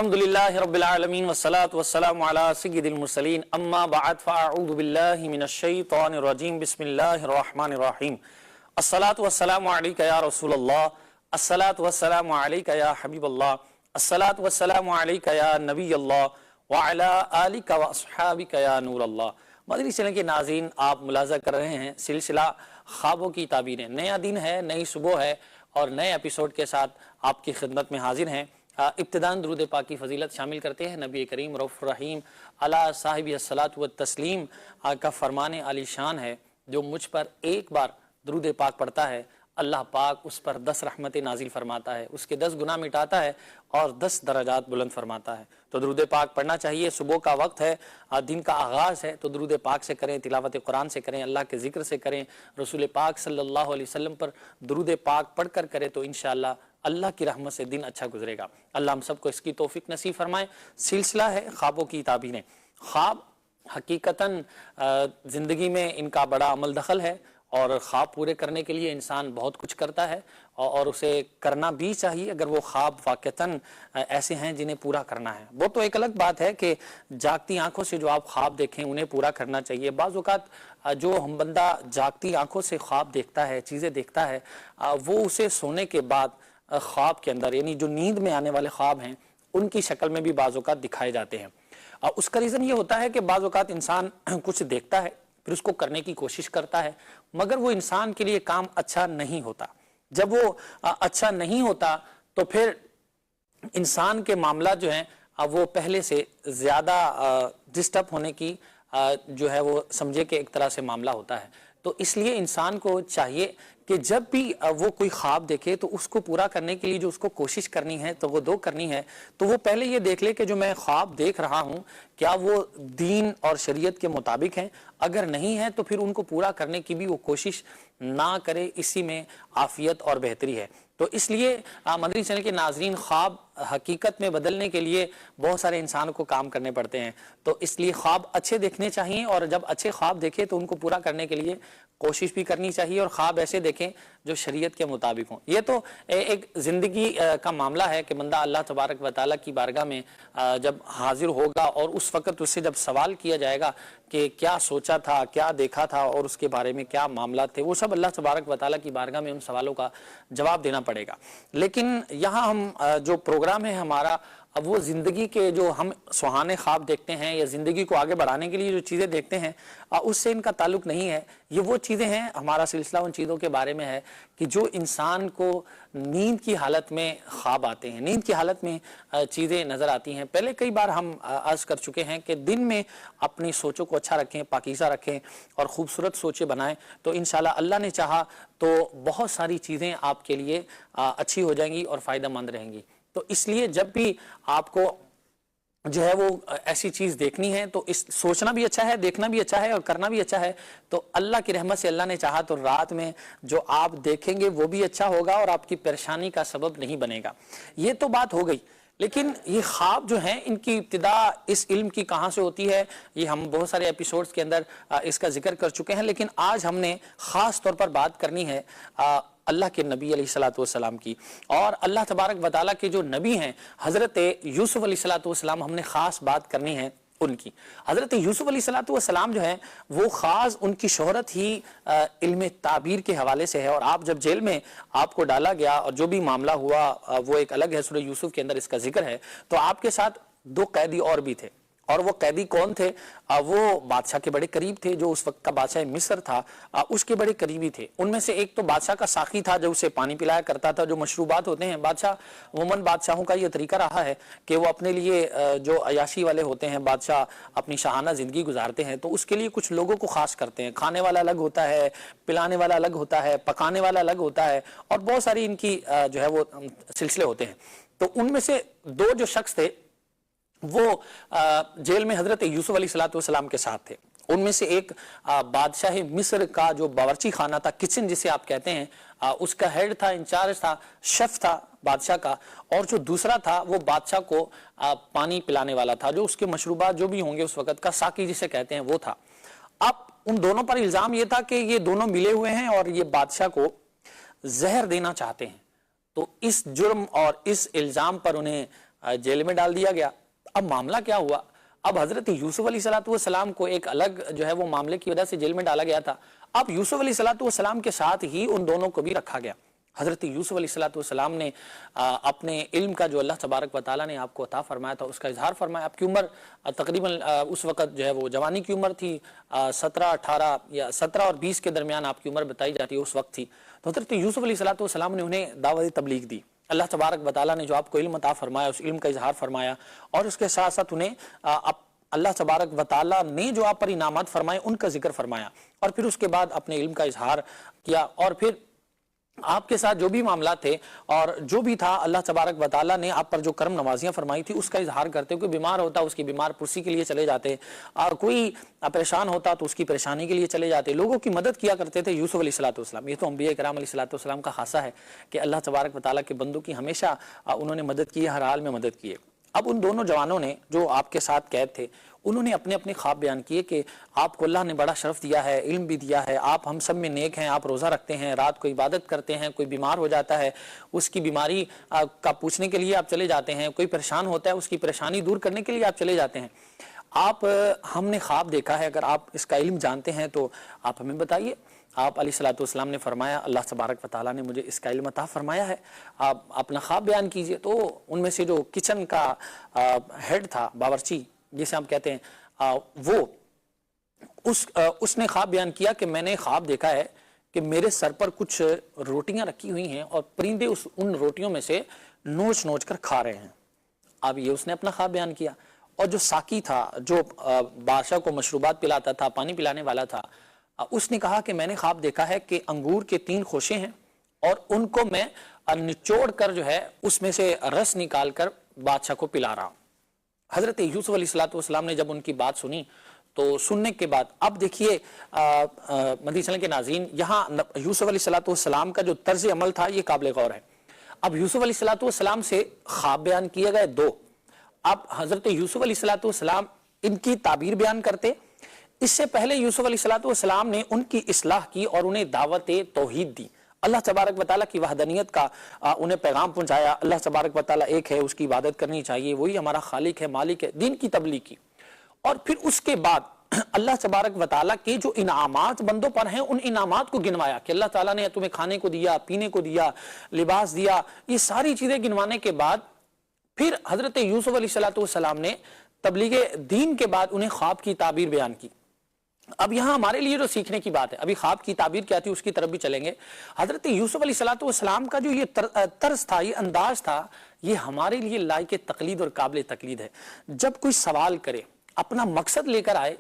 अल्हम्दुलिल्लाहि रब्बिल आलमीन वस्सलातु वस्सलामु अला सय्यिदिल मुरसलीन अम्मा बअद फअऊज़ु बिल्लाहि मिनश शैतानिर रजीम बिस्मिल्लाहिर रहमानिर रहीम अस्सलातु वस्सलामु अलैका या रसूलल्लाह अस्सलातु वस्सलामु अलैका या हबीबल्लाह अस्सलातु वस्सलामु अलैका या नबीयल्लाह व अला आलिका व अस्हाबिका या नूरल्लाह। मदनी चैनल के नाज़रीन, आप मुलाज़ा कर रहे हैं सिलसिला ख्वाबों की ताबीरें। नया दिन है, नई सुबह है और नए एपिसोड के साथ आपकी खिदमत में हाजिर हैं। इब्तिदान दुरूद पाक की फजीलत शामिल करते हैं। नबी करीम रऊफ़ुर रहीम अला साहिबी अस्सलातु व तस्लीम का फरमान आली शान है, जो मुझ पर एक बार दुरूद पाक पढ़ता है अल्लाह पाक उस पर 10 रहमतें नाजिल फरमाता है, उसके 10 गुनाह मिटाता है और 10 दराजात बुलंद फरमाता है। तो दुरूद पाक पढ़ना चाहिए। सुबह का वक्त है, दिन का आगाज़ है, तो दुरूद पाक से करें, तिलावत कुरान से करें, अल्लाह के जिक्र से करें, रसूल पाक सल्लल्लाहु अलैहि वसल्लम पर दुरूद पाक पढ़ कर करें, तो इंशाअल्लाह अल्लाह की रहमत से दिन अच्छा गुजरेगा। अल्लाह हम सबको इसकी तौफीक नसीब फरमाए। सिलसिला है ख्वाबों की ताबीरें। ख्वाब हकीकतन ज़िंदगी में इनका बड़ा अमल दखल है और ख्वाब पूरे करने के लिए इंसान बहुत कुछ करता है और उसे करना भी चाहिए, अगर वो ख्वाब वाक़तन ऐसे हैं जिन्हें पूरा करना है। वो तो एक अलग बात है कि जागती आंखों से जो आप ख्वाब देखें उन्हें पूरा करना चाहिए। बाज़ औक़ात जो हम बंदा जागती आंखों से ख्वाब देखता है, चीज़ें देखता है, वो उसे सोने के बाद ख्वाब के अंदर, यानी जो नींद में आने वाले ख्वाब हैं उनकी शक्ल में भी बाज़ औक़ात दिखाए जाते हैं। उसका रीज़न ये होता है कि बाज़ औक़ात इंसान कुछ देखता है, फिर उसको करने की कोशिश करता है, मगर वो इंसान के लिए काम अच्छा नहीं होता। जब वो अच्छा नहीं होता तो फिर इंसान के मामला जो हैं वो पहले से ज़्यादा डिस्टर्ब होने की जो है वो समझे कि एक तरह से मामला होता है। तो इसलिए इंसान को चाहिए कि जब भी वो कोई ख्वाब देखे तो उसको पूरा करने के लिए जो उसको कोशिश करनी है, तो वो दो करनी है, तो वो पहले ये देख ले कि जो मैं ख्वाब देख रहा हूँ क्या वो दीन और शरीयत के मुताबिक हैं। अगर नहीं है तो फिर उनको पूरा करने की भी वो कोशिश ना करे, इसी में आफियत और बेहतरी है। तो इसलिए मदनी चैनल के नाजरीन, ख्वाब हकीकत में बदलने के लिए बहुत सारे इंसान को काम करने पड़ते हैं। तो इसलिए ख्वाब अच्छे देखने चाहिए और जब अच्छे ख्वाब देखें तो उनको पूरा करने के लिए कोशिश भी करनी चाहिए और ख्वाब ऐसे देखें जो शरीयत के मुताबिक हों। ये तो एक ज़िंदगी का मामला है कि बंदा अल्लाह तबारक व तआला की बारगाह में जब हाजिर होगा और उस वक़्त उससे जब सवाल किया जाएगा कि क्या सोचा था, क्या देखा था और उसके बारे में क्या मामला थे, वो सब अल्लाह तबारक व तआला की बारगाह में उन सवालों का जवाब देना पड़ेगा। लेकिन यहाँ हम जो प्रोग्राम है हमारा, अब वो ज़िंदगी के जो हम सुहाने ख्वाब देखते हैं या ज़िंदगी को आगे बढ़ाने के लिए जो चीज़ें देखते हैं उससे इनका ताल्लुक़ नहीं है। ये वो चीज़ें हैं, हमारा सिलसिला उन चीज़ों के बारे में है कि जो इंसान को नींद की हालत में ख्वाब आते हैं, नींद की हालत में चीज़ें नज़र आती हैं। पहले कई बार हम अर्ज़ कर चुके हैं कि दिन में अपनी सोचों को अच्छा रखें, पाकीज़ा रखें और ख़ूबसूरत सोचें बनाएं, तो इंशाअल्लाह अल्लाह ने चाहा तो बहुत सारी चीज़ें आपके लिए अच्छी हो जाएंगी और फ़ायदेमंद रहेंगी। तो इसलिए जब भी आपको जो है वो ऐसी चीज़ देखनी है तो इस सोचना भी अच्छा है, देखना भी अच्छा है और करना भी अच्छा है। तो अल्लाह की रहमत से अल्लाह ने चाहा तो रात में जो आप देखेंगे वो भी अच्छा होगा और आपकी परेशानी का सबब नहीं बनेगा। ये तो बात हो गई, लेकिन ये ख्वाब जो हैं इनकी इब्तिदा इस इल्म की कहाँ से होती है, ये हम बहुत सारे एपिसोड्स के अंदर इसका जिक्र कर चुके हैं। लेकिन आज हमने ख़ास तौर पर बात करनी है अल्लाह के नबी अलैहिस्सलातु वस्सलाम की। और अल्लाह तबारक व तआला के जो नबी हैं हज़रत यूसुफ अलैहिस्सलातु वस्सलाम, हमने ख़ास बात करनी है उनकी। हज़रत यूसुफ अलैहिस्सलातु वस्सलाम जो हैं वो ख़ास उनकी शोहरत ही इल्म ताबीर के हवाले से है। और आप जब जेल में आपको डाला गया और जो भी मामला हुआ वो एक अलग है, सूरह यूसुफ के अंदर इसका जिक्र है। तो आपके साथ 2 कैदी और भी थे और वो कैदी कौन थे? वो बादशाह के बड़े करीब थे, जो उस वक्त का बादशाह मिस्र था उसके बड़े करीबी थे। उनमें से एक तो बादशाह का साकी था जो उसे पानी पिलाया करता था। जो मशरूबात होते हैं, बादशाह वमन बादशाहों का ये तरीका रहा है कि वो अपने लिए जो अयाशी वाले होते हैं, बादशाह अपनी शाहाना ज़िंदगी गुजारते हैं, तो उसके लिए कुछ लोगों को ख़ास करते हैं। खाने वाला अलग होता है, पिलाने वाला अलग होता है, पकाने वाला अलग होता है और बहुत सारी इनकी जो है वो सिलसिले होते हैं। तो उनमें से 2 जो शख्स थे वो जेल में हजरत यूसुफ अलैहिस्सलाम के साथ थे। उनमें से एक बादशाह मिस्र का जो बावर्ची खाना था, किचन जिसे आप कहते हैं, उसका हेड था, इंचार्ज था, शेफ था बादशाह का। और जो दूसरा था वो बादशाह को पानी पिलाने वाला था, जो उसके मशरूबात जो भी होंगे उस वक़्त का साकी जिसे कहते हैं वो था। अब उन दोनों पर इल्ज़ाम ये था कि ये दोनों मिले हुए हैं और ये बादशाह को जहर देना चाहते हैं। तो इस जुर्म और इस इल्ज़ाम पर उन्हें जेल में डाल दिया गया। अब मामला क्या हुआ, अब हजरत यूसुफ अलैहिस्सलाम को एक अलग जो है वो मामले की वजह से जेल में डाला गया था। अब यूसुफ अलैहिस्सलाम के साथ ही उन दोनों को भी रखा गया। हजरत यूसुफ अलैहिस्सलाम ने अपने इल्म का जो अल्लाह तबारक व तआला ने आपको अता फरमाया था उसका इजहार फरमाया। आपकी उम्र तकरीबन उस वक्त जो है वो जवानी की उम्र थी, 17-18 या 17 और 20 के दरमियान आपकी उम्र बताई जाती है, उस वक्त थी। तो हजरत यूसुफ अलैहिस्सलाम ने उन्हें दावत तबलीग दी। अल्लाह तबारक व तआला ने जो आपको इल्म अता फरमाया उस इल्म का इजहार फरमाया और उसके साथ साथ उन्हें अल्लाह तबारक व तआला ने जो आप पर इनामत फरमाए उनका जिक्र फरमाया और फिर उसके बाद अपने इल्म का इजहार किया। और फिर आपके साथ जो भी मामला थे और जो भी था अल्लाह तबारक व तआला ने आप पर जो करम नवाजियां फरमाई थी उसका इजहार करते। कोई बीमार होता उसकी बीमार पुरसी के लिए चले जाते और कोई परेशान होता तो उसकी परेशानी के लिए चले जाते, लोगों की मदद किया करते थे यूसुफ अलैहिस्सलाम। ये तो अंबिया किराम अलैहिस्सलाम का खासा है कि अल्लाह तबारक व तआला के बंदों की हमेशा उन्होंने मदद की, हर हाल में मदद की है। अब उन दोनों जवानों ने जो आपके साथ कैद थे उन्होंने अपने अपने ख्वाब बयान किए कि आपको अल्लाह ने बड़ा शरफ दिया है, इल्म भी दिया है, आप हम सब में नेक हैं, आप रोज़ा रखते हैं, रात को इबादत करते हैं, कोई बीमार हो जाता है उसकी बीमारी का पूछने के लिए आप चले जाते हैं, कोई परेशान होता है उसकी परेशानी दूर करने के लिए आप चले जाते हैं। आप हमने ख्वाब देखा है, अगर आप इसका इल्म जानते हैं तो आप हमें बताइए। आप अलैहिस्सलाम ने फरमाया अल्लाह तबारक व तआला ने मुझे इसका इल्म अता फरमाया है, आप अपना ख्वाब बयान कीजिए। तो उनमें से जो किचन का हेड था, बावर्ची जिसे हम कहते हैं, वो उसने ख्वाब बयान किया कि मैंने ख्वाब देखा है कि मेरे सर पर कुछ रोटियां रखी हुई हैं और परिंदे उन रोटियों में से नोच नोच कर खा रहे हैं। अब ये उसने अपना ख्वाब बयान किया। और जो साकी था, जो बादशाह को मशरूबात पिलाता था, पानी पिलाने वाला था, उसने कहा कि मैंने ख्वाब देखा है कि अंगूर के 3 खोशे हैं और उनको मैं निचोड़ कर जो है उसमें से रस निकाल कर बादशाह को पिला रहा हूं। हजरत यूसुफ अलैहिस्सलाम ने जब उनकी बात सुनी तो सुनने के बाद अब देखिए मदीना चैनल के नाज़रीन, यहाँ यूसुफ अलैहिस्सलाम का जो तर्ज अमल था ये काबिल गौर है। अब यूसुफ अलैहिस्सलाम से ख्वाब बयान किए गए 2। अब हजरत यूसुफ अलैहिस्सलाम इनकी ताबीर बयान करते। इससे पहले यूसुफ अलैहिस्सलाम ने उनकी इस्लाह की और उन्हें दावत तौहीद दी, अल्लाह तबारक व तआला की वहदानियत का उन्हें पैगाम पहुंचाया। अल्लाह तबारक व तआला एक है, उसकी इबादत करनी चाहिए, वही हमारा खालिक है, मालिक है, दीन की तबलीग की। और फिर उसके बाद अल्लाह तबारक व तआला के जो इनामात बंदों पर हैं उन इनामात को गिनवाया कि अल्लाह ताला ने तुम्हें खाने को दिया, पीने को दिया, लिबास दिया। ये सारी चीजें गिनवाने के बाद फिर हजरत यूसुफ अलैहिस्सलाम ने तबलीग दीन के बाद उन्हें ख्वाब की ताबीर बयान की। अब यहां हमारे लिए जो सीखने की बात है, अभी ख्वाब की ताबीर क्या थी उसकी तरफ भी चलेंगे। हजरत यूसुफ अलैहिस्सलाम का जो ये तर्ज था, ये अंदाज था, ये हमारे लिए लायक तकलीद और काबिल तकलीद है। जब कोई सवाल करे, अपना मकसद लेकर आए,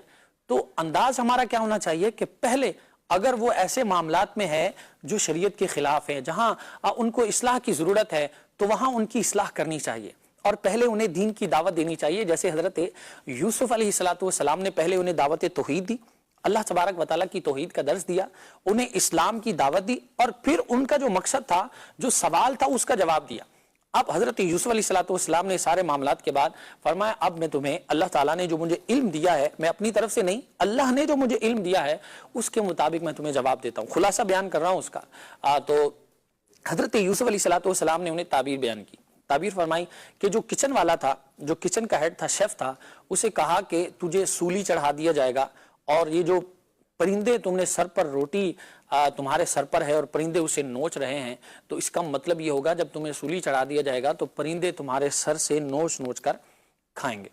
तो अंदाज हमारा क्या होना चाहिए कि पहले अगर वो ऐसे मामलात में है जो शरीयत के खिलाफ है, जहां उनको इस्लाह की जरूरत है, तो वहां उनकी इस्लाह करनी चाहिए और पहले उन्हें दीन की दावत देनी चाहिए। जैसे हजरत यूसुफ अलैहिस्सलाम ने पहले उन्हें दावत तौहीद दी, अल्लाह तबारक व तआला की तौहीद का दर्स दिया, उन्हें इस्लाम की दावत दी और फिर उनका जो मकसद था, जो सवाल था, उसका जवाब दिया। अब हजरत यूसुफ अलैहिस्सलाम ने सारे मामलात के बाद फरमाया अब मैं तुम्हें, अल्लाह ताला ने जो मुझे इल्म दिया है, मैं अपनी तरफ से नहीं, अल्लाह ने जो मुझे इल्म दिया है उसके मुताबिक मैं तुम्हें जवाब देता हूँ, खुलासा बयान कर रहा हूँ उसका। तो हजरत यूसुफ अलैहिस्सलाम ने उन्हें ताबीर बयान की, ताबीर फरमाई कि जो किचन वाला था, जो किचन का हेड था, शेफ था, उसे कहा कि तुझे सूली चढ़ा दिया जाएगा और ये जो परिंदे तुमने सर पर रोटी तुम्हारे सर पर है और परिंदे उसे नोच रहे हैं, तो इसका मतलब ये होगा जब तुम्हें सूली चढ़ा दिया जाएगा तो परिंदे तुम्हारे सर से नोच नोच कर खाएंगे।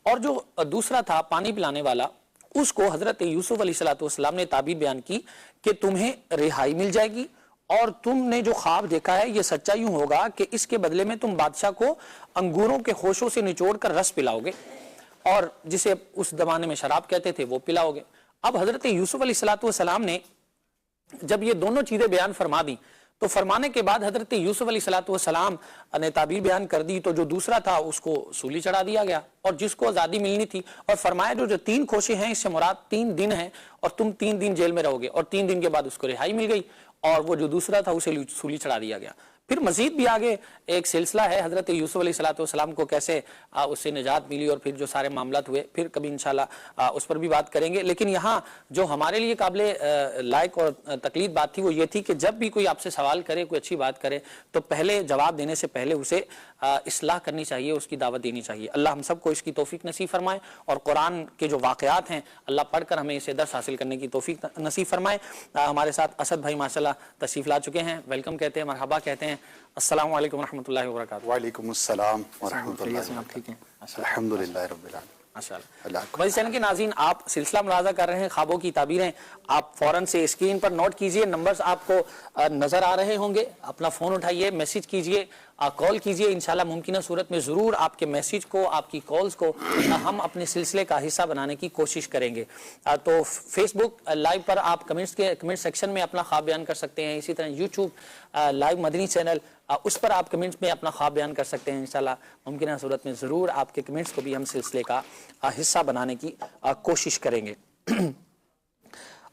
और जो दूसरा था पानी पिलाने वाला, उसको हजरत यूसुफ अलैहिस्सलाम ने ताबीर बयान की कि तुम्हें रिहाई मिल जाएगी और तुमने जो ख्वाब देखा है ये सच्चा यूं होगा कि इसके बदले में तुम बादशाह को अंगूरों के खोशों से निचोड़ कर रस पिलाओगे और जिसे उस जमाने में शराब कहते थे वो पिलाओगे। अब हजरत यूसुफ अलैहिस्सलाम ने जब ये दोनों चीजें बयान फरमा दी, तो फरमाने के बाद हजरत यूसुफ अलैहिस्सलाम ने ताबीर बयान कर दी, तो जो दूसरा था उसको सूली चढ़ा दिया गया और जिसको आजादी मिलनी थी, और फरमाया जो 3 खोशे हैं इससे मुराद 3 दिन है और तुम 3 दिन जेल में रहोगे, और 3 दिन के बाद उसको रिहाई मिल गई और वो जो दूसरा था उसे सूली चढ़ा दिया गया। फिर मजीद भी आगे एक सिलसिला है हजरत यूसुफ अलैहिस्सलाम को कैसे उससे निजात मिली और फिर जो सारे मामलात हुए, फिर कभी इंशाल्लाह उस पर भी बात करेंगे। लेकिन यहाँ जो हमारे लिए काबिल लायक और तकलीफ बात थी वो ये थी कि जब भी कोई आपसे सवाल करे, कोई अच्छी बात करे, तो पहले जवाब देने से पहले उसे इस्लाह करनी चाहिए, उसकी दावत देनी चाहिए। अल्लाह हम सबको इसकी तौफीक नसीब फरमाए और कुरान के जो वाक़यात हैं अल्लाह पढ़कर हमें इसे दर्स हासिल करने की तौफीक नसीब फरमाए। हमारे साथ असद भाई माशाल्लाह तशरीफ ला चुके हैं, वेलकम कहते हैं, मरहबा कहते हैं। अस्सलाम वालेकुम रहमतुल्लाहि व बरकातहू। वालेकुम अस्सलाम व रहमतुल्लाहि। आप ठीक हैं? अल्हम्दुलिल्लाह रब्बिल आलमीन। वही चैनल के नाज़रीन, आप सिलसिला मुलाज़ा कर रहे हैं ख्वाबों की ताबीरें। आप फौरन से स्क्रीन पर नोट कीजिए, नंबर्स आपको नजर आ रहे होंगे, अपना फोन उठाइए, मैसेज कीजिए, कॉल कीजिए। इंशाल्लाह मुमकिन सूरत में जरूर आपके मैसेज को, आपकी कॉल्स को हम अपने सिलसिले का हिस्सा बनाने की कोशिश करेंगे। तो फेसबुक लाइव पर आप कमेंट सेक्शन में अपना ख्वाब बयान कर सकते हैं। इसी तरह यूट्यूब लाइव मदनी चैनल, उस पर आप कमेंट्स में अपना ख्वाब बयान कर सकते हैं। इंशाल्लाह मुमकिन सूरत में ज़रूर आपके कमेंट्स को भी हम सिलसिले का हिस्सा बनाने की कोशिश करेंगे।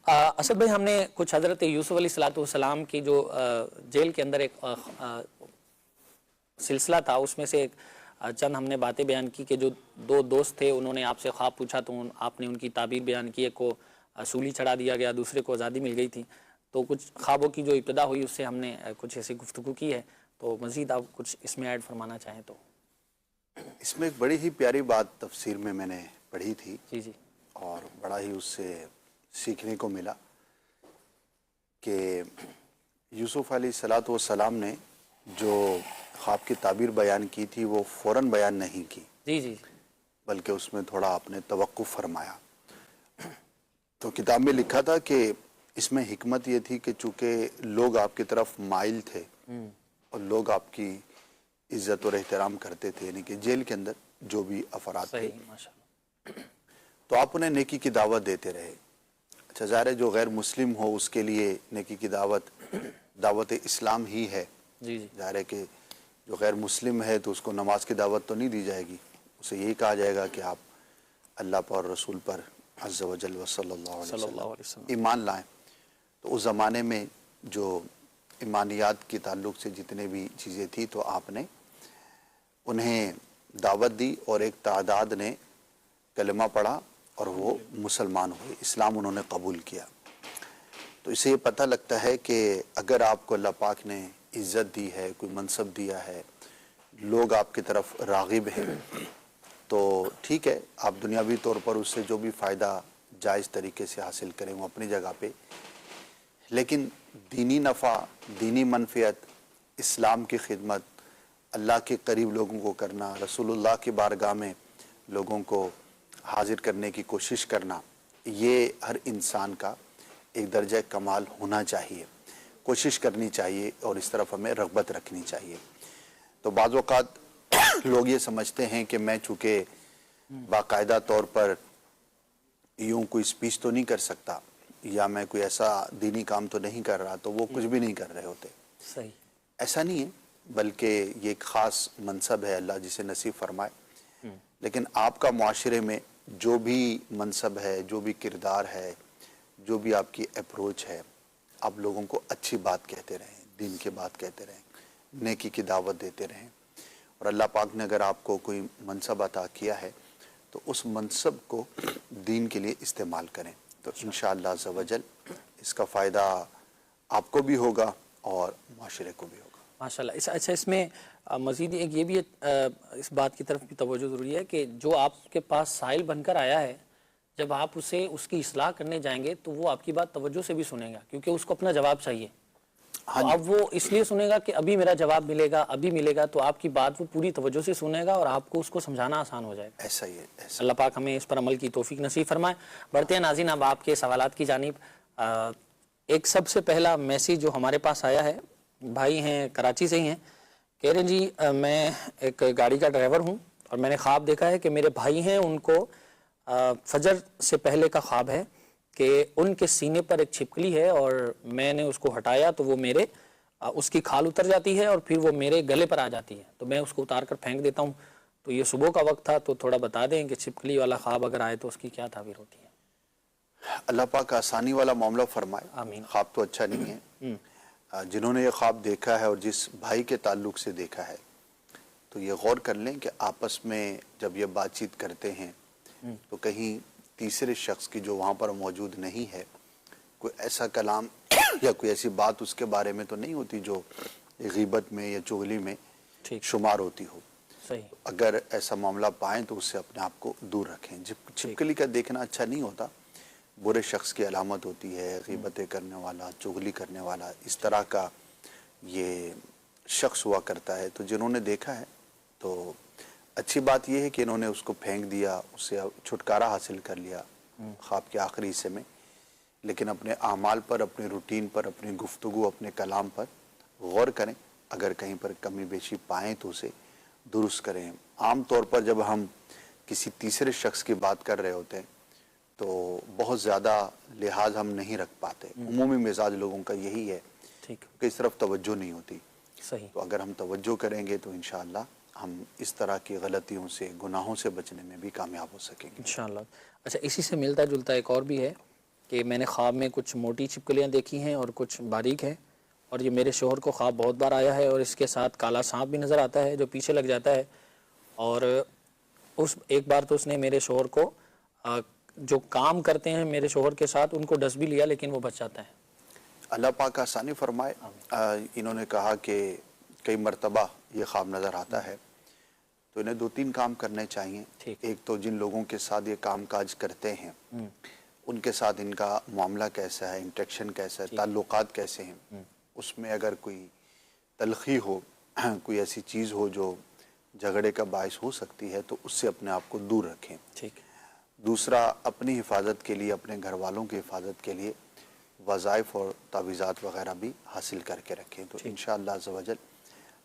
असद भाई, हमने कुछ हज़रत यूसुफ अलैहिस्सलाम की जो जेल के अंदर एक सिलसिला था, उसमें से एक चंद हमने बातें बयान की कि जो दो दोस्त थे उन्होंने आपसे ख्वाब पूछा तो आपने उनकी ताबीर बयान की। एक को सूली चढ़ा दिया गया, दूसरे को आज़ादी मिल गई थी। तो कुछ ख्वाबों की जो इब्तिदा हुई उससे हमने कुछ ऐसी गुफ्तगू की है, तो मज़ीद आप कुछ इसमें ऐड फरमाना चाहें तो। इसमें एक बड़ी ही प्यारी बात तफसीर में मैंने पढ़ी थी जी, और बड़ा ही उससे सीखने को मिला कि यूसुफ अलैहिस्सलाम ने जो ख्वाब की ताबीर बयान की थी वो फ़ौरन बयान नहीं की। जी, बल्कि उसमें थोड़ा आपने तवक्कुफ़ फरमाया। तो किताब में लिखा था कि इसमें हिकमत ये थी कि चूँकि लोग आपकी तरफ माइल थे और लोग आपकी इज्जत और एहतराम करते थे, यानी कि जेल के अंदर जो भी अफराद थे, तो आप उन्हें नेकी की दावत देते रहे। अच्छा, ज़ाहिर है जो गैर मुस्लिम हो उसके लिए नेकी की दावत इस्लाम ही है। ज़ाहिर है कि जो गैर मुस्लिम है तो उसको नमाज की दावत तो नहीं दी जाएगी, उसे यही कहा जाएगा कि आप अल्लाह पर, रसूल पर अज़्ज़ा व जल व सल्लल्लाहु अलैहि वसल्लम ईमान लाएँ। तो उस ज़माने में जो ईमानियात के ताल्लुक़ से जितने भी चीज़ें थी तो आपने उन्हें दावत दी और एक तादाद ने कलमा पढ़ा और वो मुसलमान हुए, इस्लाम उन्होंने कबूल किया। तो इससे ये पता लगता है कि अगर आपको अल्लाह पाक ने इज़्ज़त दी है, कोई मनसब दिया है, लोग आपकी तरफ राग़िब हैं, तो ठीक है, आप दुनियावी तौर पर उससे जो भी फ़ायदा जायज़ तरीके से हासिल करें वो अपनी जगह पे, लेकिन दीनी नफ़ा, दीनी मनफ़ियत, इस्लाम की खिदमत, अल्लाह के करीब लोगों को करना, रसूलुल्लाह की बारगाह में लोगों को हाजिर करने की कोशिश करना, ये हर इंसान का एक दर्जा कमाल होना चाहिए, कोशिश करनी चाहिए और इस तरफ हमें रग़बत रखनी चाहिए। तो बाज़ औक़ात लोग ये समझते हैं कि मैं चूँकि बाकायदा तौर पर यूँ कोई स्पीच तो नहीं कर सकता या मैं कोई ऐसा दीनी काम तो नहीं कर रहा, तो वो कुछ भी नहीं कर रहे होते। सही, ऐसा नहीं है, बल्कि ये एक ख़ास मनसब है, अल्लाह जिसे नसीब फरमाए। लेकिन आपका मुआशरे में जो भी मनसब है, जो भी किरदार है, जो भी आपकी अप्रोच है, आप लोगों को अच्छी बात कहते रहें, दीन की बात कहते रहें, नेकी की दावत देते रहें। और अल्लाह पाक ने अगर आपको कोई मनसब अता किया है तो उस मनसब को दीन के लिए इस्तेमाल करें, तो इंशाअल्लाह अज़्ज़ा वजल इसका फ़ायदा आपको भी होगा और माशरे को भी होगा। माशाल्लाह। अच्छा, इसमें मज़ीद एक ये भी इस बात की तरफ भी तवज्जो ज़रूरी है कि जो आपके पास साइल बनकर आया है, जब आप उसे उसकी इस्लाह करने जाएंगे तो वो आपकी बात तवज्जो से भी सुनेगा, क्योंकि उसको अपना जवाब चाहिए। हाँ, तो अब वो इसलिए सुनेगा कि अभी मेरा जवाब मिलेगा, अभी मिलेगा, तो आपकी बात वो पूरी तवज्जो से सुनेगा और आपको उसको समझाना आसान हो जाएगा। ऐसा ही है, ऐसा। अल्लाह पाक हमें इस पर अमल की तौफीक नसीब फरमाए। बढ़ते हैं नाज़रीन अब आपके सवालात की जानिब। एक सबसे पहला मैसेज जो हमारे पास आया है, भाई हैं कराची से ही हैं, कह रहे हैं जी मैं एक गाड़ी का ड्राइवर हूँ और मैंने ख्वाब देखा है कि मेरे भाई हैं, उनको फजर से पहले का ख्वाब है कि उनके सीने पर एक छिपकली है और मैंने उसको हटाया तो वो मेरे उसकी खाल उतर जाती है और फिर वो मेरे गले पर आ जाती है, तो मैं उसको उतार कर फेंक देता हूँ। तो ये सुबह का वक्त था, तो थोड़ा बता दें कि छिपकली वाला ख्वाब अगर आए तो उसकी क्या ताबीर होती है। अल्लाह पाक आसानी वाला मामला फरमाए। आमीन। ख्वाब तो अच्छा नहीं है, जिन्होंने ये ख्वाब देखा है और जिस भाई के ताल्लुक से देखा है, तो ये गौर कर लें कि आपस में जब ये बातचीत करते हैं तो कहीं तीसरे शख्स की जो वहाँ पर मौजूद नहीं है, कोई ऐसा कलाम या कोई ऐसी बात उसके बारे में तो नहीं होती जो गीबत में या चुगली में शुमार होती हो। सही। अगर ऐसा मामला पाएं तो उससे अपने आप को दूर रखें। छिपकली का देखना अच्छा नहीं होता, बुरे शख्स की अलामत होती है। गीबतें करने वाला, चुगली करने वाला, इस तरह का ये शख्स हुआ करता है। तो जिन्होंने देखा है तो अच्छी बात यह है कि इन्होंने उसको फेंक दिया, उससे छुटकारा हासिल कर लिया ख्वाब के आखिरी हिस्से में। लेकिन अपने आमाल पर, अपनी रूटीन पर, अपनी गुफ्तगू, अपने कलाम पर गौर करें। अगर कहीं पर कमी बेशी पाएँ तो उसे दुरुस्त करें। आम तौर पर जब हम किसी तीसरे शख्स की बात कर रहे होते हैं तो बहुत ज़्यादा लिहाज हम नहीं रख पाते। उमूमी मिजाज लोगों का यही है कि इस तरफ तवज्जो नहीं होती। सही। तो अगर हम तवज्जो करेंगे तो इंशाअल्लाह हम इस तरह की गलतियों से, गुनाहों से बचने में भी कामयाब हो सकेंगे इंशाअल्लाह। अच्छा, इसी से मिलता जुलता एक और भी है कि मैंने ख्वाब में कुछ मोटी छिपकलियाँ देखी हैं और कुछ बारीक हैं, और ये मेरे शोहर को ख्वाब बहुत बार आया है, और इसके साथ काला सांप भी नज़र आता है जो पीछे लग जाता है। और उस एक बार तो उसने मेरे शोहर को जो काम करते हैं मेरे शोहर के साथ उनको डस भी लिया, लेकिन वो बच जाता है। अल्लाह पाक आसानी फरमाए। इन्होंने कहा कि कई मरतबा ये ख्वाब नज़र आता है, तो इन्हें 2-3 काम करने चाहिए। एक तो जिन लोगों के साथ ये काम काज करते हैं उनके साथ इनका मामला कैसा है, इंटरेक्शन कैसा है, ताल्लुकात कैसे हैं, उसमें अगर कोई तलखी हो, कोई ऐसी चीज़ हो जो झगड़े का बायस हो सकती है, तो उससे अपने आप को दूर रखें। ठीक। दूसरा, अपनी हिफाजत के लिए, अपने घर वालों की हिफाजत के लिए वज़ाइफ और तावीज़ात वगैरह भी हासिल करके रखें, तो इंशाअल्लाह अज़्ज़ व जल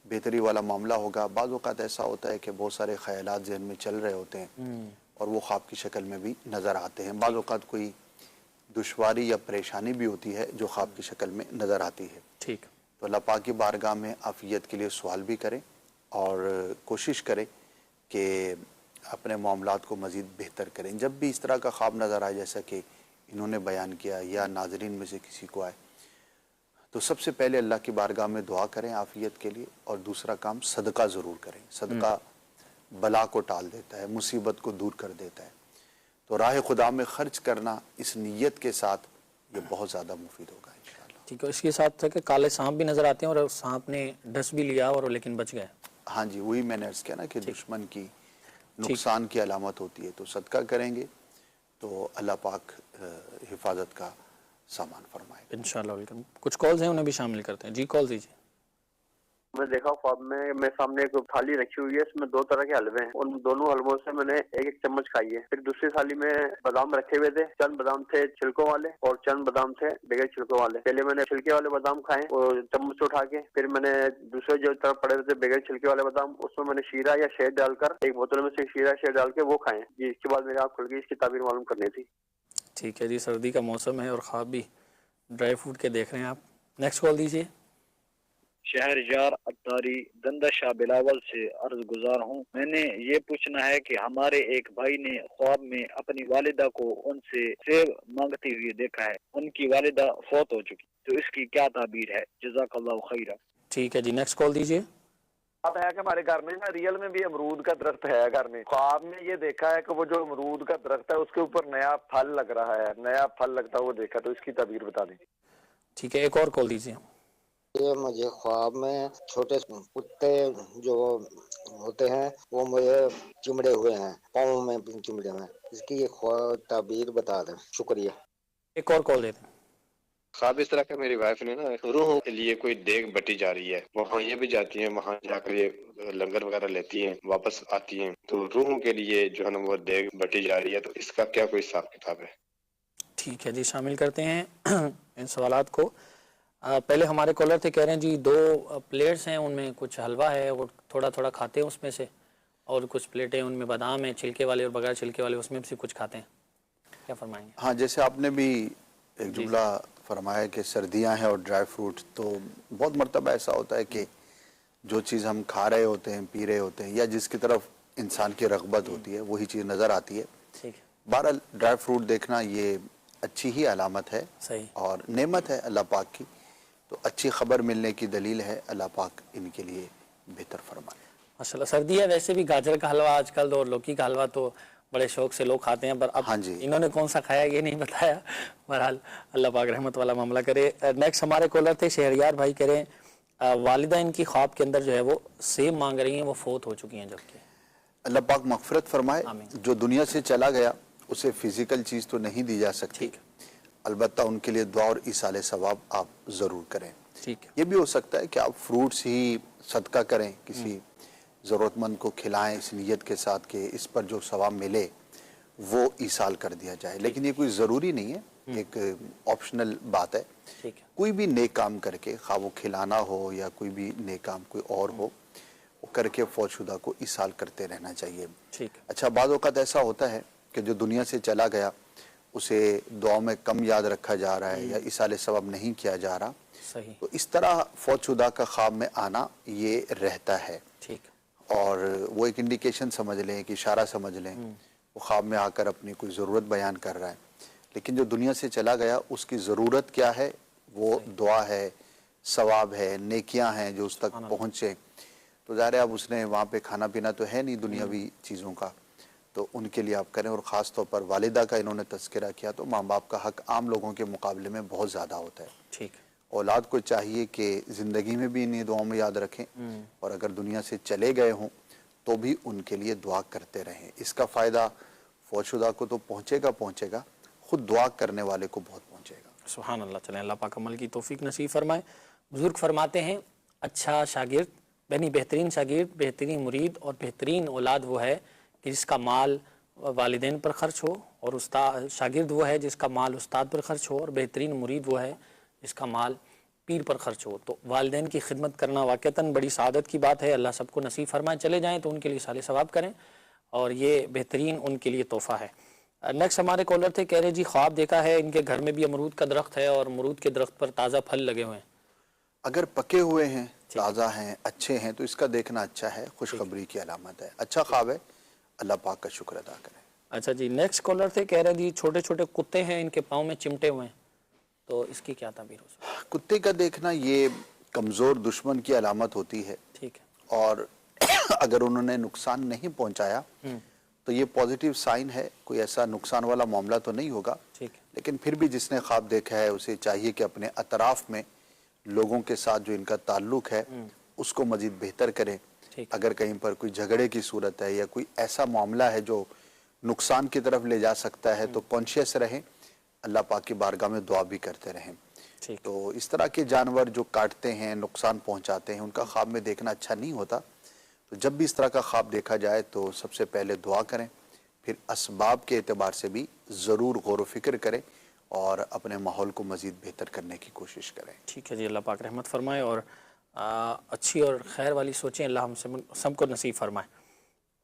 बेहतरी वाला मामला होगा। बाज़ औक़ात ऐसा होता है कि बहुत सारे ख़यालात ज़हन में चल रहे होते हैं और वो ख्वाब की शक्ल में भी नज़र आते हैं। बाज़ औक़ात कोई दुश्वारी या परेशानी भी होती है जो ख्वाब की शक्ल में नज़र आती है। ठीक। तो अल्लाह पाक की बारगाह में आफ़ियत के लिए सवाल भी करें और कोशिश करें कि अपने मामलात को मज़ीद बेहतर करें। जब भी इस तरह का ख्वाब नज़र आए जैसा कि इन्होंने बयान किया या नाज़रीन में से किसी को आए, तो सबसे पहले अल्लाह की बारगाह में दुआ करें आफ़ियत के लिए, और दूसरा काम सदका ज़रूर करें। सदका बला को टाल देता है, मुसीबत को दूर कर देता है। तो राह खुदा में ख़र्च करना इस नीयत के साथ ये बहुत ज़्यादा मुफीद होगा इंशाअल्लाह। ठीक है। इसके साथ कि काले सांप भी नज़र आते हैं और सांप ने डस भी लिया और लेकिन बच गया। हाँ जी, वही मैंने अर्ज़ किया ना कि दुश्मन की नुकसान की अलामत होती है। तो सदका करेंगे तो अल्लाह पाक हिफाजत का सामान फरमाएगा इंशाअल्लाह। कुछ कॉल्स हैं, उन्हें भी शामिल करते हैं। जी, कॉल दीजिए। मैं देखा ख्वाब में, मैं सामने एक थाली रखी हुई है, इसमें 2 तरह के हलवे हैं। उन दोनों हलवों से मैंने एक चम्मच खाई है। फिर दूसरी थाली में बादाम रखे हुए थे। चंद बादाम थे छिलकों वाले और चंद बादाम थे बगैर छिलकों वाले। पहले मैंने छिलके वाले बादाम खाए और चम्मच उठा के, फिर मैंने दूसरे जो तरफ पड़े थे बगैर छिलके वाले बादाम, उसमें मैंने शीरा या शहद डालकर एक बोतल में से शीरा शहद डाल के वो खाए जी। इसके बाद मेरी आँख खुल गई। इसकी ताबीर मालूम करनी थी। ठीक है जी, सर्दी का मौसम है और ख्वाब भी ड्राई फ्रूट के देख रहे हैं आप। नेक्स्ट कॉल दीजिए। शहरयार अत्तारी दंदा शाह बिलावल से अर्ज गुजार हूँ। मैंने ये पूछना है कि हमारे एक भाई ने ख्वाब में अपनी वालिदा को उनसे सेब मांगती हुई देखा है। उनकी वालिदा फौत हो चुकी, तो इसकी क्या ताबीर है? जज़ाकल्लाहु खैरा। ठीक है जी, नेक्स्ट कॉल दीजिए। अब है कि हमारे घर में ना रियल में भी अमरूद का दरख्त है घर में। ख्वाब में ये देखा है कि वो जो अमरूद का दरख्त है उसके ऊपर नया फल लग रहा है, नया फल लगता है वो देखा। तो इसकी ताबीर बता दें। ठीक है, एक और कॉल दीजिए। ये मुझे ख्वाब में छोटे कुत्ते जो होते हैं वो मुझे चिमड़े हुए हैं, पाँव में चिमड़े में। इसकी ताबीर बता दें, शुक्रिया। एक और कॉल देते हैं। ख्वाब इस तरह का, मेरी वाइफ ने ना रूहों के लिए कोई देग बटी जा रही है, वहाँ ये भी जाती है, वहाँ जाकर ये लंगर वगैरह लेती हैं, वापस आती हैं, तो रूहों के लिए जो है ना वो देग बटी जा रही है, तो इसका क्या कोई हिसाब किताब है? ठीक है जी, शामिल करते हैं इन सवालात को। पहले हमारे कॉलर थे, कह रहे हैं जी 2 प्लेट्स हैं, उनमें कुछ हलवा है और थोड़ा थोड़ा खाते हैं उसमें से, और कुछ प्लेटें उनमें बादाम है छिलके वाले और बगैर छिलके वाले, उसमें से कुछ खाते हैं। क्या फरमाएंगे? हाँ, जैसे आपने भी एक जुमला फरमाया कि सर्दियां हैं और ड्राई फ्रूट, तो बहुत मरतबा ऐसा होता है कि जो चीज़ हम खा रहे होते हैं, पी रहे होते हैं, या जिसकी तरफ इंसान की रग़बत होती है वही चीज़ नज़र आती है। ठीक है। बहरहाल ड्राई फ्रूट देखना ये अच्छी ही अलामत है सही। और नेमत है अल्लाह पाक की तो अच्छी खबर मिलने की दलील है, अल्लाह पाक इनके लिए बेहतर फरमाए। माशाल्लाह, सर्दी है, वैसे भी गाजर का हलवा आजकल और लौकी का हलवा तो बड़े शौक से लोग खाते हैं, पर अब हाँ जी। इन्होंने कौन सा खाया ये नहीं बताया। बहरहाल अल्लाह पाक रहमत वाला मामला करे। नेक्स्ट हमारे कॉलर थे शहरियार भाई, कह रहे हैं वालिदा इनकी ख्वाब के अंदर जो है वो सेब मांग रही हैं, वो फोत हो चुकी हैं जबकि। अल्लाह पाक मगफरत फरमाए। आमीन। जो दुनिया से चला गया उसे फिजिकल चीज़ तो नहीं दी जा सकती, ठीक। अलबत्ता उनके लिए दुआ और इसाले सवाब आप ज़रूर करें। ठीक है। ये भी हो सकता है कि आप फ्रूट्स ही सदका करें, किसी ज़रूरतमंद को खिलाएं इस नीयत के साथ कि इस पर जो सवाब मिले वो ईसाल कर दिया जाए, लेकिन ये कोई ज़रूरी नहीं है, एक ऑप्शनल बात है। ठीक है। कोई भी नेक काम करके, खा वो खिलाना हो या कोई भी नेक काम कोई और हो, वो करके फौतशुदा को ईसाल करते रहना चाहिए। ठीक है। अच्छा, बाद वक़्त ऐसा होता है कि जो दुनिया से चला गया उसे दुआ में कम याद रखा जा रहा है या ईसाले सवाब नहीं किया जा रहा, सही। तो इस तरह फौतशुदा का ख्वाब में आना ये रहता है। ठीक। और वो एक इंडिकेशन समझ लें, एक इशारा समझ लें, वो ख्वाब में आकर अपनी कोई ज़रूरत बयान कर रहा है, लेकिन जो दुनिया से चला गया उसकी ज़रूरत क्या है, वो दुआ है, सवाब है, नेकियां हैं जो उस तक पहुँचे। तो ज़ाहिर है अब उसने वहाँ पे खाना पीना तो है नहीं दुनियावी चीज़ों का, तो उनके लिए आप करें। और ख़ास तौर पर वालिदा का इन्होंने तज़किरा किया, तो माँ बाप का हक़ आम लोगों के मुकाबले में बहुत ज़्यादा होता है। ठीक। औलाद को चाहिए कि ज़िंदगी में भी इन्हीं दुआओं में याद रखें, और अगर दुनिया से चले गए हों तो भी उनके लिए दुआ करते रहें। इसका फ़ायदा फौतशुदा को तो पहुँचेगा पहुँचेगा, ख़ुद दुआ करने वाले को बहुत पहुँचेगा। सुभान अल्लाह। चलें, अल्लाह पाक अमल की तौफीक नसीब फरमाए। बुजुर्ग फरमाते हैं अच्छा शागिर्द यानी बेहतरीन शागिर्द, बेहतरीन मुरीद और बेहतरीन औलाद वो है कि जिसका माल वालिदैन पर ख़र्च हो, और उस्ताद शागिर्द वो है जिसका माल उस्ताद पर ख़र्च हो, और बेहतरीन मुरीद वो है जिसका माल पीर पर ख़र्च हो। तो वालिदैन की खिदमत करना वाक़तन बड़ी सआदत की बात है, अल्लाह सबको नसीब फरमाए। चले जाएँ तो उनके लिए साले सवाब करें, और ये बेहतरीन उनके लिए तोहफ़ा है। नेक्स्ट हमारे कॉलर थे, कह रहे जी ख्वाब देखा है इनके घर में भी अमरूद का दरख्त है और अमरूद के दरख्त पर ताज़ा फल लगे हुए हैं। अगर पके हुए हैं, ताज़ा हैं, अच्छे हैं, तो इसका देखना अच्छा है, खुशखबरी की अलामत है, अच्छा ख्वाब है, अल्लाह पाक का शुक्र अदा करें। अच्छा जी, नेक्स्ट कॉलर थे, कह रहे जी छोटे छोटे कुत्ते हैं, इनके पाँव में चिमटे हुए हैं, तो इसकी क्या ताबीर हो सकती है? कुत्ते का देखना ये कमज़ोर दुश्मन की अलामत होती है, ठीक है। और अगर उन्होंने नुकसान नहीं पहुंचाया तो ये पॉजिटिव साइन है, कोई ऐसा नुकसान वाला मामला तो नहीं होगा। ठीक है। लेकिन फिर भी जिसने ख्वाब देखा है उसे चाहिए कि अपने अतराफ में लोगों के साथ जो इनका ताल्लुक है उसको मजीद बेहतर करें। अगर कहीं पर कोई झगड़े की सूरत है या कोई ऐसा मामला है जो नुकसान की तरफ ले जा सकता है तो कॉन्शियस रहें, अल्लाह पाक की बारगाह में दुआ भी करते रहें। तो इस तरह के जानवर जो काटते हैं, नुकसान पहुंचाते हैं, उनका ख्वाब में देखना अच्छा नहीं होता। तो जब भी इस तरह का ख्वाब देखा जाए तो सबसे पहले दुआ करें, फिर असबाब के एतबार से भी ज़रूर गौर व फिक्र करें और अपने माहौल को मज़ीद बेहतर करने की कोशिश करें। ठीक है जी, अल्लाह पाक रहमत फरमाए और अच्छी और खैर वाली सोचें अल्लाह हम सबको नसीब फरमाए।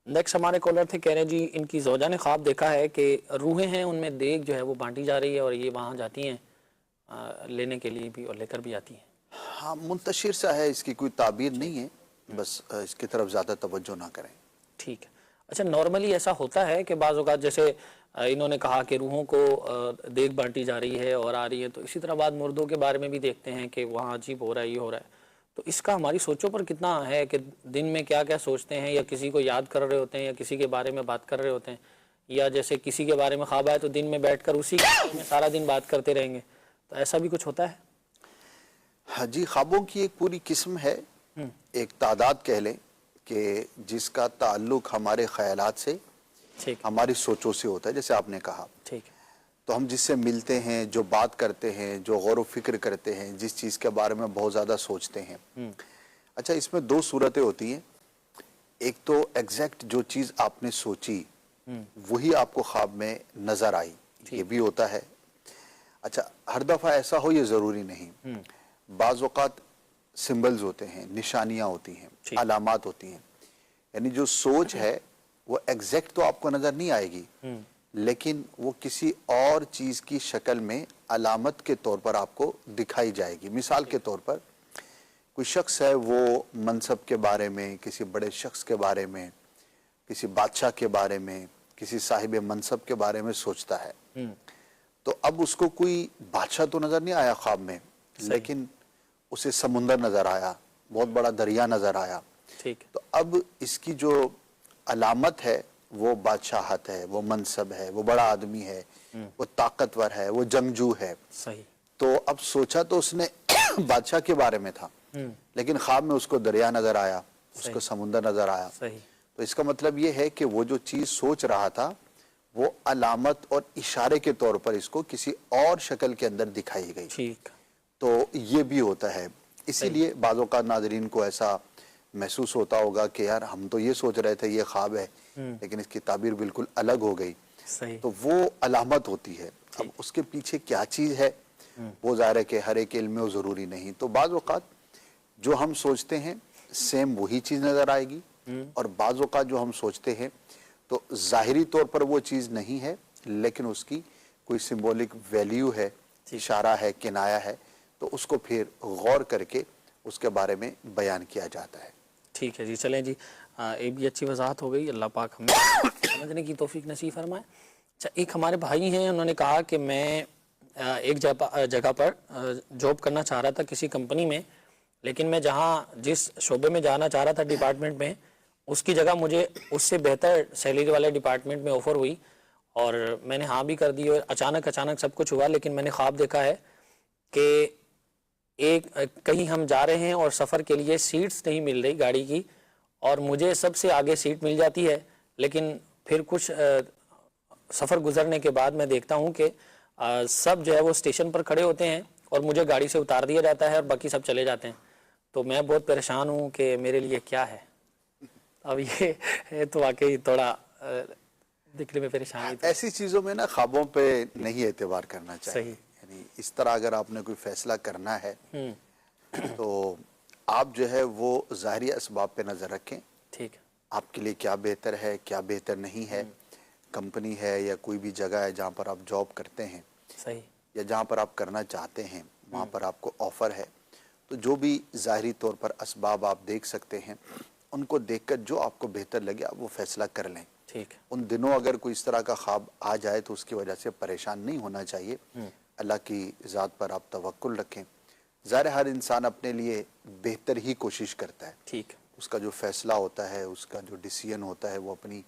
नेक्स्ट हमारे कॉलर थे, कह रहे हैं जी इनकी ज़ौजा ने ख्वाब देखा है कि रूहें हैं उनमें देग जो है वो बांटी जा रही है और ये वहाँ जाती हैं लेने के लिए भी और लेकर भी आती हैं। हाँ, मुंतशिर सा है, इसकी कोई ताबीर नहीं है, बस इसकी तरफ ज़्यादा तवज्जो ना करें। ठीक है। अच्छा, नॉर्मली ऐसा होता है कि बाज़ औक़ात जैसे इन्होंने कहा कि रूहों को देग बांटी जा रही है और आ रही है, तो इसी तरह बाद मुर्दों के बारे में भी देखते हैं कि वहाँ अजीब हो रहा है, ये हो रहा है। तो इसका हमारी सोचों पर कितना है कि दिन में क्या क्या सोचते हैं, या किसी को याद कर रहे होते हैं या किसी के बारे में बात कर रहे होते हैं, या जैसे किसी के बारे में ख्वाब आए तो दिन में बैठकर उसी के बारे में सारा दिन बात करते रहेंगे, तो ऐसा भी कुछ होता है? हाँ जी, ख्वाबों की एक पूरी किस्म है, एक तादाद कह लें कि जिसका ताल्लुक हमारे ख्यालात से, हमारी सोचों से होता है। जैसे आपने कहा, ठीक है, तो हम जिससे मिलते हैं, जो बात करते हैं, जो गौर व फिक्र करते हैं, जिस चीज़ के बारे में बहुत ज़्यादा सोचते हैं। अच्छा, इसमें दो सूरतें होती हैं। एक तो एग्जैक्ट जो चीज़ आपने सोची वही आपको ख्वाब में नज़र आई, ये भी होता है। अच्छा, हर दफ़ा ऐसा हो ये ज़रूरी नहीं। बाज़ औक़ात सिंबल्स होते हैं, निशानियाँ होती हैं, अलामात होती हैं, यानी जो सोच है वो एग्जैक्ट तो आपको नज़र नहीं आएगी, लेकिन वो किसी और चीज़ की शक्ल में अलामत के तौर पर आपको दिखाई जाएगी। मिसाल के तौर पर कोई शख्स है, वो मनसब के बारे में, किसी बड़े शख्स के बारे में, किसी बादशाह के बारे में, किसी साहिब मनसब के बारे में सोचता है। तो अब उसको कोई बादशाह तो नज़र नहीं आया ख्वाब में, लेकिन उसे समुंदर नजर आया, बहुत बड़ा दरिया नजर आया। ठीक। तो अब इसकी जो अलामत है वो बादशाहत है, वो मनसब है, वो बड़ा आदमी है, वो ताकतवर है, वो जंगजू है। सही। तो अब सोचा तो उसने बादशाह के बारे में था, लेकिन ख्वाब में उसको दरिया नजर आया, उसको समुंदर नजर आया। सही। तो इसका मतलब ये है कि वो जो चीज सोच रहा था वो अलामत और इशारे के तौर पर इसको किसी और शक्ल के अंदर दिखाई गई। ठीक। तो ये भी होता है, इसीलिए बाज़ औक़ात नाज़रीन को ऐसा महसूस होता होगा कि यार हम तो ये सोच रहे थे ये ख्वाब है, लेकिन इसकी ताबीर बिल्कुल अलग हो गई। सही। तो वो अलामत होती है। अब उसके पीछे क्या चीज़ है वो ज़ाहिर है कि हर एक इल्म में वो ज़रूरी नहीं। तो बाज़ औक़ात जो हम सोचते हैं सेम वही चीज़ नज़र आएगी, और बाज़ औक़ात जो हम सोचते हैं तो ज़ाहिरी तौर पर वो चीज़ नहीं है, लेकिन उसकी कोई सिंबॉलिक वैल्यू है, इशारा है, किनाया है, तो उसको फिर गौर करके उसके बारे में बयान किया जाता है। ठीक है जी, चलें जी, एक भी अच्छी वजाहत हो गई। अल्लाह पाक हमें समझने की तौफीक नसीब फरमाए। अच्छा, एक हमारे भाई हैं, उन्होंने कहा कि मैं एक जगह पर जॉब करना चाह रहा था किसी कंपनी में, लेकिन मैं जिस शोबे में जाना चाह रहा था डिपार्टमेंट में, उसकी जगह मुझे उससे बेहतर सैलरी वाले डिपार्टमेंट में ऑफ़र हुई और मैंने हाँ भी कर दी। और अचानक सब कुछ हुआ, लेकिन मैंने ख्वाब देखा है कि कहीं हम जा रहे हैं और सफ़र के लिए सीट्स नहीं मिल रही गाड़ी की, और मुझे सबसे आगे सीट मिल जाती है, लेकिन फिर कुछ सफ़र गुजरने के बाद मैं देखता हूँ कि सब जो है वो स्टेशन पर खड़े होते हैं और मुझे गाड़ी से उतार दिया जाता है और बाकी सब चले जाते हैं। तो मैं बहुत परेशान हूँ कि मेरे लिए क्या है। अब ये तो वाकई थोड़ा दिखने में परेशानी। ऐसी चीज़ों में ना ख्वाबों पे नहीं एतबार करना चाहिए। सही। यानी इस तरह अगर आपने कोई फैसला करना है तो आप जो है वो ज़ाहिरी असबाब पे नज़र रखें। ठीक है। आपके लिए क्या बेहतर है, क्या बेहतर नहीं है, कंपनी है या कोई भी जगह है जहाँ पर आप जॉब करते हैं, सही, या जहाँ पर आप करना चाहते हैं वहाँ पर आपको ऑफ़र है, तो जो भी ज़ाहिरी तौर पर असबाब आप देख सकते हैं उनको देखकर जो आपको बेहतर लगे आप वो फैसला कर लें। ठीक है। उन दिनों अगर कोई इस तरह का ख्वाब आ जाए तो उसकी वजह से परेशान नहीं होना चाहिए। अल्लाह की ज़ात पर आप तवक्कुल रखें। ज़ाहिर हर इंसान अपने लिए बेहतर ही कोशिश करता है। ठीक। उसका जो फ़ैसला होता है, उसका जो डिसीजन होता है वो अपनी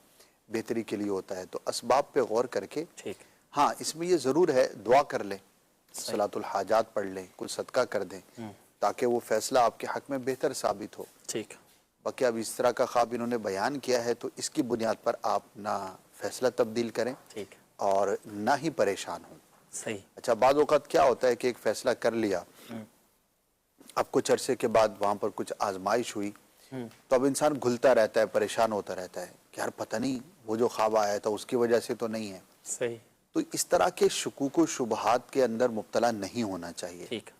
बेहतरी के लिए होता है। तो असबाब पे गौर करके, ठीक। हाँ इसमें ये ज़रूर है दुआ कर लें, सलातुल हाजात पढ़ लें, कुछ सदका कर दें ताकि वो फ़ैसला आपके हक़ में बेहतर साबित हो। ठीक। बाकी अब इस तरह का ख्वाब इन्होंने बयान किया है तो इसकी बुनियाद पर आप ना फैसला तब्दील करें ठीक और ना ही परेशान हों। सही। अच्छा, बाद वक़्त क्या होता है कि एक फ़ैसला कर लिया, अब कुछ अरसे के बाद वहाँ पर कुछ आजमाइश हुई तो अब इंसान घुलता रहता है, परेशान होता रहता है कि यार पता नहीं वो जो ख्वाब आया था उसकी वजह से तो नहीं है। सही। तो इस तरह के शुकूक व शुबहात के अंदर मुब्तला नहीं होना चाहिए। ठीक।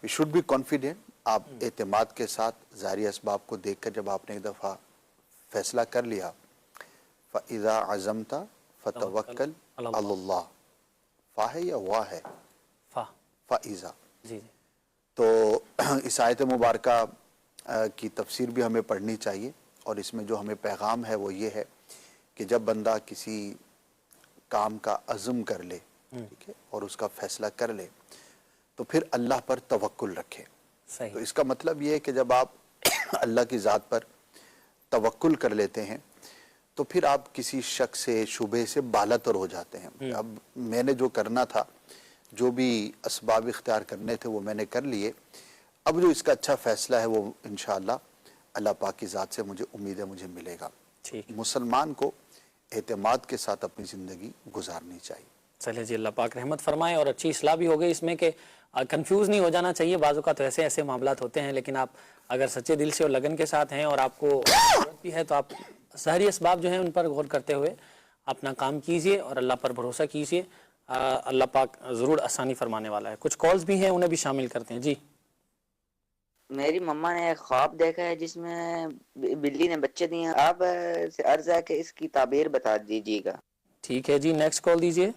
We should be confident. आप एतमाद के साथ ज़ाहिरी असबाब को देखकर जब आपने एक दफ़ा फैसला कर लिया, फ़इज़ा अज़मता फ़तवक्कल अलल्लाह, फ़ा है या वाह है? फ़इज़ा। जी। तो इस आयत मुबारका की तफसीर भी हमें पढ़नी चाहिए और इसमें जो हमें पैगाम है वो ये है कि जब बंदा किसी काम का अज़्म कर ले, ठीक है, और उसका फ़ैसला कर ले तो फिर अल्लाह पर तवक्कुल रखे। तो इसका मतलब ये है कि जब आप अल्लाह की ज़ात पर तवक्कुल कर लेते हैं तो फिर आप किसी शक से, शुबे से बालातर हो जाते हैं। अब मैंने जो करना था, जो भी असबाब इख्तियार करने थे वो मैंने कर लिए, अब जो इसका अच्छा फ़ैसला है वो इंशाअल्लाह अल्लाह पाक की ज़ात से मुझे उम्मीद है मुझे मिलेगा। मुसलमान को एतमाद के साथ अपनी ज़िंदगी गुजारनी चाहिए। चलिए जी, अल्लाह पाक रहमत फरमाए और अच्छी इस्लाह भी हो गई इसमें कि कंफ्यूज नहीं हो जाना चाहिए। बाज़ औक़ात तो ऐसे मामलात होते हैं, लेकिन आप अगर सच्चे दिल से और लगन के साथ हैं और आपको ज़रूरत भी है तो आप ज़ाहिरी असबाब जो हैं उन पर गौर करते हुए अपना काम कीजिए और अल्लाह पर भरोसा कीजिए। अल्लाह पाक ज़रूर आसानी फरमाने वाला है। कुछ कॉल्स भी हैं, उन्हें भी शामिल करते हैं। जी। मेरी मम्मा ने एक ख्वाब देखा है जिसमें बिल्ली ने बच्चे दिए हैं। आप से अर्ज़ है कि इसकी ताबीर बता दीजिएगा। ठीक है जी, नेक्स्ट कॉल दीजिए।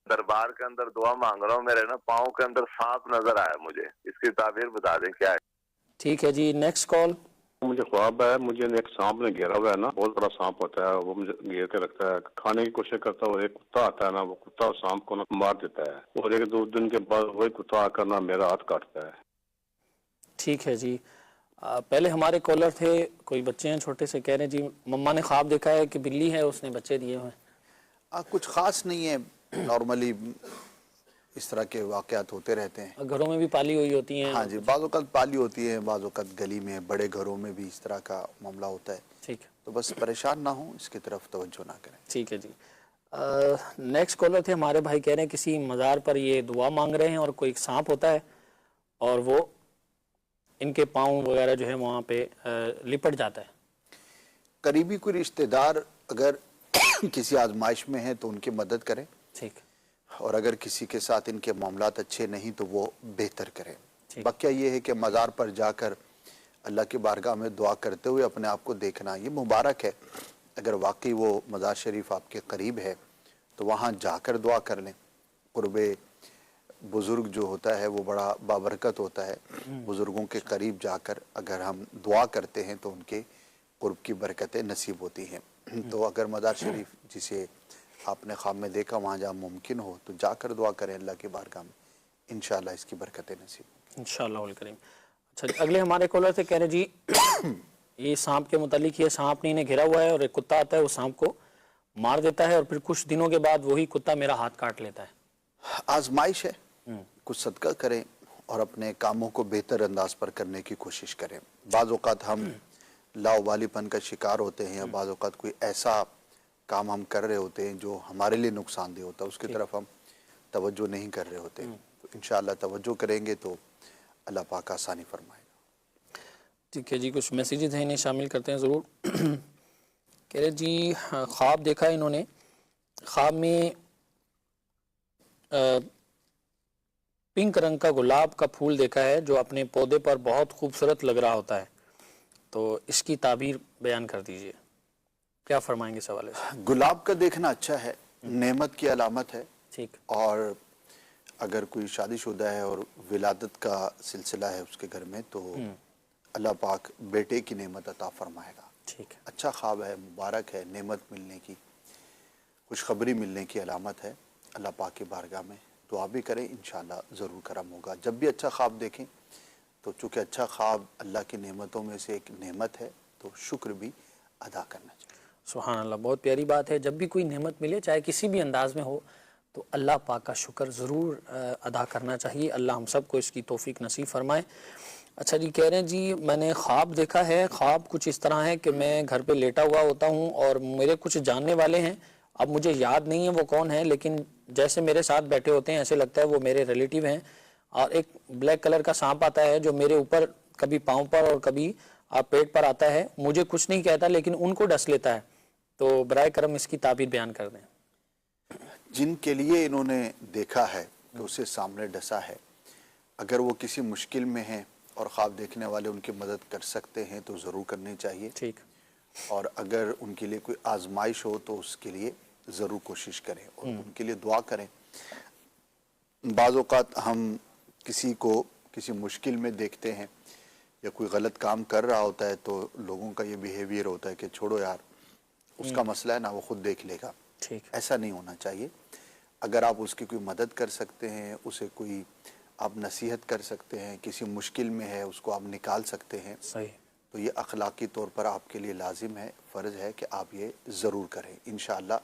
दरबार के अंदर दुआ मांग रहा हूँ, मेरे ना पाँव के अंदर सांप नजर आया, मुझे इसकी ताबीर बता दें क्या है। ठीक है जी, नेक्स्ट कॉल। मुझे ख्वाब है, मुझे एक सांप ने घेरा हुआ है ना, बहुत बड़ा सांप होता है, वो मुझे घेर के रखता है, खाने की कोशिश करता है और एक कुत्ता आता है ना, वो कुत्ता सांप को ना मार देता है और 1-2 दिन के बाद वही कुत्ता आकर ना मेरा हाथ काटता है। ठीक है जी। पहले हमारे कॉलर थे, कोई बच्चे हैं छोटे से, कह रहे हैं जी मम्मा ने ख्वाब देखा है कि बिल्ली है, उसने बच्चे दिए हुए हैं। कुछ खास नहीं है, नॉर्मली इस तरह के वाकयात होते रहते हैं। घरों में भी पाली हुई होती हैं? हाँ जी, बाज़ औक़ात पाली होती है, बाज़ औक़ात गली में, बड़े घरों में भी इस तरह का मामला होता है। ठीक है, तो बस परेशान ना हो, इसकी तरफ तवज्जो ना करें। ठीक है जी। नेक्स्ट कॉलर थे हमारे भाई, कह रहे हैं किसी मज़ार पर ये दुआ मांग रहे हैं और कोई सांप होता है और वो इनके पाँव वगैरह जो है वहाँ पे लिपट जाता है। करीबी कोई रिश्तेदार अगर किसी आजमाइश में है तो उनकी मदद करें। ठीक। और अगर किसी के साथ इनके मामलात अच्छे नहीं तो वो बेहतर करें। बकिया ये है कि मज़ार पर जाकर अल्लाह की बारगाह में दुआ करते हुए अपने आप को देखना ये मुबारक है। अगर वाकई वो मज़ार शरीफ आपके करीब है तो वहाँ जाकर दुआ कर लें। कुर्बे बुज़ुर्ग जो होता है वो बड़ा बाबरकत होता है। बुज़ुर्गों के करीब जाकर अगर हम दुआ करते हैं तो उनके कुर्ब की बरकतें नसीब होती हैं। तो अगर मज़ार शरीफ जिसे आपने ख्वाब में देखा वहाँ जहाँ मुमकिन हो तो जाकर दुआ करें अल्लाह की बारगाह में, इंशाअल्लाह इसकी बरकतें नसीब इंशाअल्लाह करीम। अच्छा, अगले हमारे कॉलर से कह रहे जी ये सांप के मुतालिक, ये सांप ने इन्हें घिरा हुआ है और एक कुत्ता आता है, वो सांप को मार देता है और फिर कुछ दिनों के बाद वही कुत्ता मेरा हाथ काट लेता है। आजमाइश है, कुछ सदका करें और अपने कामों को बेहतर अंदाज पर करने की कोशिश करें। बाज़ औक़ात हम लावालिपन का शिकार होते हैं या बाज़ औक़ात कोई ऐसा काम हम कर रहे होते हैं जो हमारे लिए नुकसानदेह होता है, उसकी तरफ हम तवज्जो नहीं कर रहे होते। तो इंशाअल्लाह तवज्जो करेंगे तो अल्लाह पाक आसानी फरमाएगा। ठीक है जी, कुछ मैसेजेस हैं, इन्हें शामिल करते हैं ज़रूर। कह रहे जी ख्वाब देखा इन्होंने, ख्वाब में पिंक रंग का गुलाब का फूल देखा है जो अपने पौधे पर बहुत खूबसूरत लग रहा होता है, तो इसकी ताबीर बयान कर दीजिए, क्या फरमाएंगे इस हवाले से? गुलाब का देखना अच्छा है, नेमत की अलामत है। ठीक। और अगर कोई शादीशुदा है और विलादत का सिलसिला है उसके घर में तो अल्लाह पाक बेटे की नेमत अता फरमाएगा। ठीक है, अच्छा ख्वाब है, मुबारक है, नेमत मिलने की, खुशखबरी मिलने की अलामत है। अल्लाह पाक की बारगाह में दुआ भी करें, इंशाअल्लाह ज़रूर करम होगा। जब भी अच्छा ख्वाब देखें तो चूँकि अच्छा ख्वाब अल्लाह की नेमतों में से एक नेमत है तो शुक्र भी अदा करना चाहिए। सुभान अल्लाह, बहुत प्यारी बात है। जब भी कोई नेमत मिले चाहे किसी भी अंदाज में हो तो अल्लाह पाक का शुक्र ज़रूर अदा करना चाहिए। अल्लाह हम सब को इसकी तौफीक नसीब फरमाए। अच्छा जी, कह रहे हैं जी मैंने ख्वाब देखा है, ख्वाब कुछ इस तरह है कि मैं घर पे लेटा हुआ होता हूँ और मेरे कुछ जानने वाले हैं, अब मुझे याद नहीं है वो कौन है, लेकिन जैसे मेरे साथ बैठे होते हैं ऐसे लगता है वो मेरे रिलेटिव हैं, और एक ब्लैक कलर का सांप आता है जो मेरे ऊपर कभी पाँव पर और कभी पेट पर आता है, मुझे कुछ नहीं कहता लेकिन उनको डस लेता है, तो बराए करम इसकी ताबीर बयान कर दें। जिनके लिए इन्होंने देखा है कि उसे सामने डसा है, अगर वो किसी मुश्किल में हैं और ख्वाब देखने वाले उनकी मदद कर सकते हैं तो ज़रूर करनी चाहिए। ठीक। और अगर उनके लिए कोई आजमाइश हो तो उसके लिए ज़रूर कोशिश करें और उनके लिए दुआ करें। बाज़ औक़ात हम किसी को किसी मुश्किल में देखते हैं या कोई गलत काम कर रहा होता है तो लोगों का ये बिहेवियर होता है कि छोड़ो यार, उसका मसला है ना, वो खुद देख लेगा। ठीक। ऐसा नहीं होना चाहिए। अगर आप उसकी कोई मदद कर सकते हैं, उसे कोई आप नसीहत कर सकते हैं, किसी मुश्किल में है उसको आप निकाल सकते हैं, सही, तो ये अखलाकी तौर पर आपके लिए लाजिम है, फ़र्ज़ है कि आप ये ज़रूर करें। इंशाअल्लाह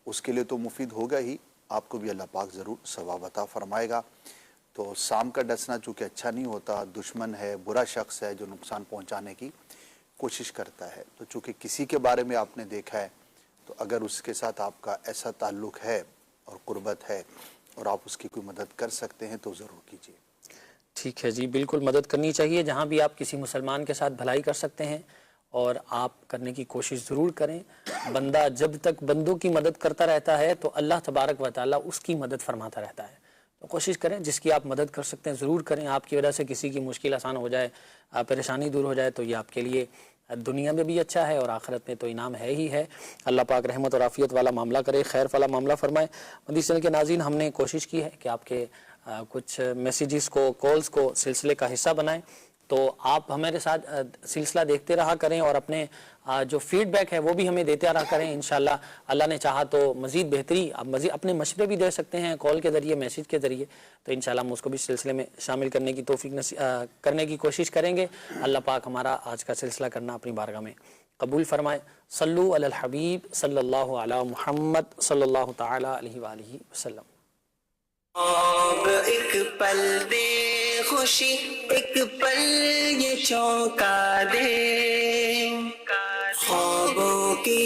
उसके लिए तो मुफीद होगा ही, आपको भी अल्लाह पाक ज़रूर सवाब अता फरमाएगा। तो सांप का डसना चूँकि अच्छा नहीं होता, दुश्मन है, बुरा शख्स है जो नुकसान पहुँचाने की कोशिश करता है, तो चूँकि किसी के बारे में आपने देखा है तो अगर उसके साथ आपका ऐसा ताल्लुक़ है और क़ुर्बत है और आप उसकी कोई मदद कर सकते हैं तो ज़रूर कीजिए। ठीक है जी, बिल्कुल मदद करनी चाहिए। जहाँ भी आप किसी मुसलमान के साथ भलाई कर सकते हैं और आप करने की कोशिश ज़रूर करें। बंदा जब तक बंदों की मदद करता रहता है तो अल्लाह तबारक व तआला उसकी मदद फरमाता रहता है। तो कोशिश करें, जिसकी आप मदद कर सकते हैं ज़रूर करें। आपकी वजह से किसी की मुश्किल आसान हो जाए, परेशानी दूर हो जाए तो ये आपके लिए दुनिया में भी अच्छा है और आखिरत में तो इनाम है ही है। अल्लाह पाक रहमत और आफ़ियत वाला मामला करे, खैर वाला मामला फरमाए। मदीना चैनल के नाज़रीन, हमने कोशिश की है कि आपके कुछ मैसेजेस को, कॉल्स को सिलसिले का हिस्सा बनाएं, तो आप हमारे साथ सिलसिला देखते रहा करें और अपने जो फीडबैक है वो भी हमें देते रहा करें। इंशाल्लाह अल्लाह ने चाहा तो मज़ीद बेहतरी, आप मज़ीद अपने मशवरे भी दे सकते हैं कॉल के ज़रिए, मैसेज के ज़रिए। तो इंशाल्लाह हम उसको भी सिलसिले में शामिल करने की तौफीक करने की कोशिश करेंगे। अल्लाह पाक हमारा आज का सिलसिला करना अपनी बारगाह में कबूल फरमाए। सल्लु अलल हबीब सल्लल्लाहु अला मुहम्मद सल्लल्लाहु तआला अलैहि वालिहि वसल्लम। एक पल दे खुशी, एक पल ये चौंका दे, ख्वाबों की